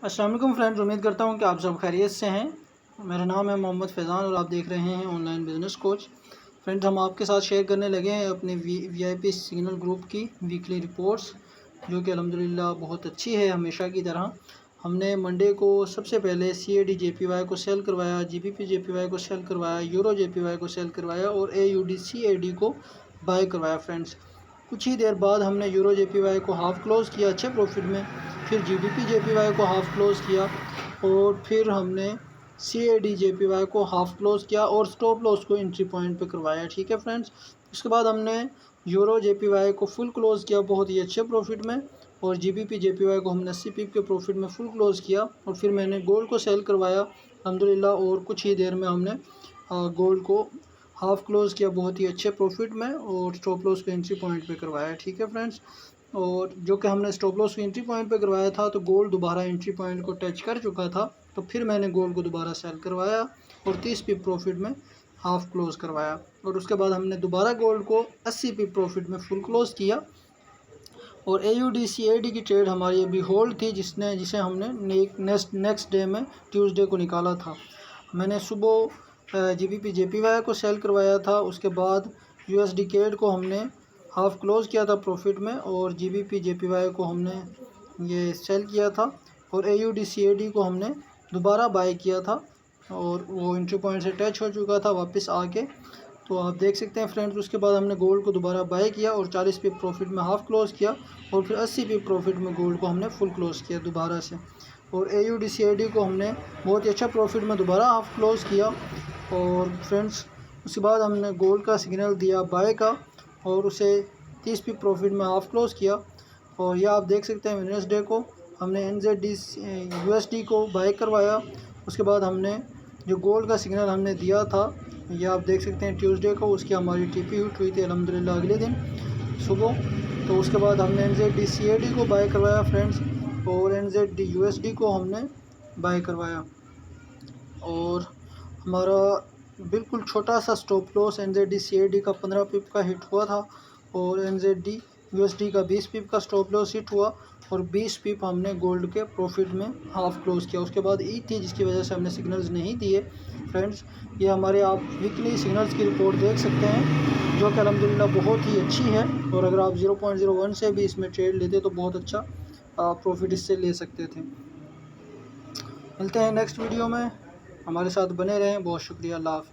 अस्सलाम वालेकुम फ्रेंड्स, उम्मीद करता हूँ कि आप सब खैरियत से हैं। मेरा नाम है मोहम्मद फैज़ान और आप देख रहे हैं ऑनलाइन बिज़नेस कोच। फ्रेंड्स, हम आपके साथ शेयर करने लगे हैं अपने वीआईपी सिग्नल ग्रुप की वीकली रिपोर्ट्स, जो कि अल्हम्दुलिल्लाह बहुत अच्छी है। हमेशा की तरह हमने मंडे को सबसे पहले CAD JPY को सेल करवाया, GBP JPY को सेल करवाया, यूरो JPY को सेल करवाया और AUD CAD को बाय करवाया। फ्रेंड्स, कुछ ही देर बाद हमने यूरो JPY को हाफ़ क्लोज़ किया अच्छे प्रॉफिट में, फिर GBP JPY को हाफ़ क्लोज़ किया और फिर हमने CAD JPY को हाफ़ क्लोज़ किया और स्टॉप लॉस को एंट्री पॉइंट पे करवाया। ठीक है फ्रेंड्स, उसके बाद हमने यूरो JPY को फुल क्लोज़ किया बहुत ही अच्छे प्रॉफिट में और GBP JPY को हमने 80 पिप के प्रॉफिट में फुल क्लोज़ किया और फिर मैंने गोल्ड को सेल करवाया अल्हम्दुलिल्लाह और कुछ ही देर में हमने गोल्ड को हाफ़ क्लोज़ किया बहुत ही अच्छे प्रॉफिट में और स्टॉप लॉस को एंट्री पॉइंट पे करवाया। ठीक है फ्रेंड्स, और जो कि हमने स्टॉप लॉस को एंट्री पॉइंट पे करवाया था तो गोल्ड दोबारा एंट्री पॉइंट को टच कर चुका था, तो फिर मैंने गोल्ड को दोबारा सेल करवाया और 30 पिप प्रॉफिट में हाफ़ क्लोज़ करवाया और उसके बाद हमने दोबारा गोल्ड को 80 पिप प्रॉफिट में फुल क्लोज़ किया और AUD CAD की ट्रेड हमारी अभी होल्ड थी जिसे हमने नेक्स्ट डे में ट्यूसडे को निकाला था। मैंने सुबह GBP JPY को सेल करवाया था, उसके बाद USD CAD को हमने हाफ़ क्लोज़ किया था प्रॉफिट में और GBP JPY को हमने ये सेल किया था और AUD CAD को हमने दोबारा बाय किया था और वो एंट्री पॉइंट से टच हो चुका था वापस आके, तो आप देख सकते हैं फ्रेंड्स। उसके बाद हमने गोल्ड को दोबारा बाय किया और 40 पिप प्रॉफिट में हाफ़ क्लोज़ किया और फिर 80 पिप प्रॉफिट में गोल्ड को हमने फुल क्लोज़ किया दोबारा से और AUD CAD को हमने बहुत ही अच्छा प्रॉफिट में दोबारा हाफ़ क्लोज़ किया और फ्रेंड्स उसके बाद हमने गोल्ड का सिग्नल दिया बाय का और उसे 30 पिप प्रॉफिट में हाफ़ क्लोज़ किया और यह आप देख सकते हैं वेडनेसडे को हमने NZD USD को बाय करवाया। उसके बाद हमने जो गोल्ड का सिग्नल हमने दिया था यह आप देख सकते हैं ट्यूसडे को, उसकी हमारी TP हिट हुई थी अल्हम्दुलिल्लाह अगले दिन सुबह। तो उसके बाद हमने NZD CAD को बाय करवाया फ्रेंड्स और NZD USD को हमने बाय करवाया और हमारा बिल्कुल छोटा सा स्टॉप लॉस NZD CAD का 15 पिप का हिट हुआ था और NZD USD का 20 पिप का स्टॉप लॉस हिट हुआ और 20 पिप हमने गोल्ड के प्रॉफिट में हाफ़ क्लोज़ किया। उसके बाद ईद थी जिसकी वजह से हमने सिग्नल्स नहीं दिए। फ्रेंड्स, ये हमारे आप वीकली सिग्नल्स की रिपोर्ट देख सकते हैं जो कि अल्हम्दुलिल्लाह बहुत ही अच्छी है और अगर आप 0.01 से भी इसमें ट्रेड लेते तो बहुत अच्छा प्रॉफिट इससे ले सकते थे। मिलते हैं नेक्स्ट वीडियो में, हमारे साथ बने रहें। बहुत शुक्रिया, अल्लाह हाफ़िज़।